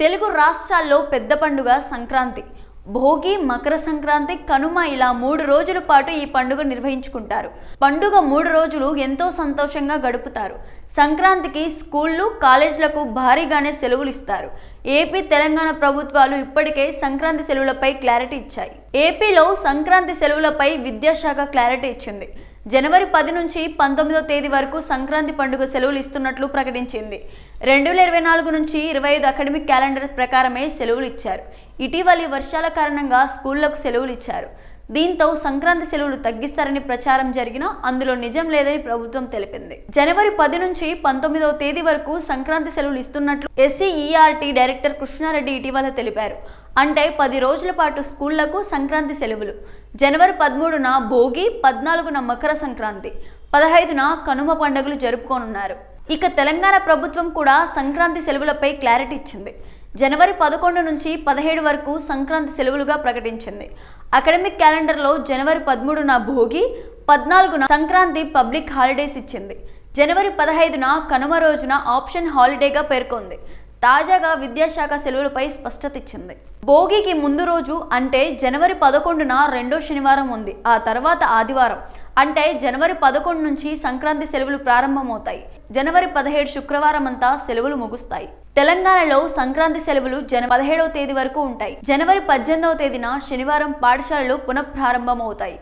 తెలుగు రాష్ట్రాల్లో పెద్ద పండుగ సంక్రాంతి. భోగి, మకర సంక్రాంతి, కనుమ ఇలా 3 రోజుల పాటు ఈ పండుగ నిర్వహించుకుంటారు. పండుగ 3 రోజులు ఎంతో సంతోషంగా గడుపుతారు. సంక్రాంతికి స్కూళ్ళు, కాలేజీలకు భారీగానే సెలవులు ఇస్తారు. ఏపీ, తెలంగాణ ప్రభుత్వాలు ఇప్పటికే సంక్రాంతి సెలవులపై క్లారిటీ ఇచ్చాయి. ఏపీలో సంక్రాంతి సెలవులపై విద్యాశాఖ క్లారిటీ ఇచ్చింది. జనవరి 10 నుంచి 19వ తేదీ వరకు సంక్రాంతి పండుగ సెలవులు ఇస్తున్నట్లు ప్రకటించింది. 2024 నుంచి 25 అకాడమిక్ క్యాలెండర్ ప్రకారమే సెలవులు ఇచ్చారు. ఇటీవలి వర్షాల కారణంగా స్కూళ్లకు సెలవులు ఇచ్చారు. దీంతో సంక్రాంతి సెలవులు తగ్గిస్తారని ప్రచారం జరిగినా అందులో నిజం లేదని ప్రభుత్వం తెలిపింది. జనవరి 10 నుంచి 19వ తేదీ వరకు సంక్రాంతి సెలవులు ఇస్తున్నట్లు SCERT డైరెక్టర్ కృష్ణారెడ్డి ఇటీవల తెలిపారు. అంటే 10 రోజుల పాటు స్కూళ్లకు సంక్రాంతి సెలవులు. జనవరి 13న భోగి, 14న మకర సంక్రాంతి, 15న కనుమ పండుగలు జరుపుకోనున్నారు. ఇక తెలంగాణ ప్రభుత్వం కూడా సంక్రాంతి సెలవులపై క్లారిటీ ఇచ్చింది. జనవరి 11 నుంచి 17 వరకు సంక్రాంతి సెలవులుగా ప్రకటించింది. అకాడమిక్ క్యాలెండర్లో జనవరి 13న భోగి, 14న సంక్రాంతి పబ్లిక్ హాలిడేస్ ఇచ్చింది. జనవరి 15న కనుమ రోజున ఆప్షన్ హాలిడేగా పేర్కొంది. తాజాగా విద్యాశాఖ సెలవులపై స్పష్టత ఇచ్చింది. భోగికి ముందు రోజు అంటే జనవరి 11న రెండో శనివారం ఉంది. ఆ తర్వాత ఆదివారం అంటే జనవరి 11 నుంచి సంక్రాంతి సెలవులు ప్రారంభమవుతాయి. జనవరి 17 శుక్రవారం అంతా సెలవులు ముగుస్తాయి. తెలంగాణలో సంక్రాంతి సెలవులు జనవరి 17వ తేదీ వరకు ఉంటాయి. జనవరి 18వ తేదీన శనివారం పాఠశాలలు పునఃప్రారంభమవుతాయి.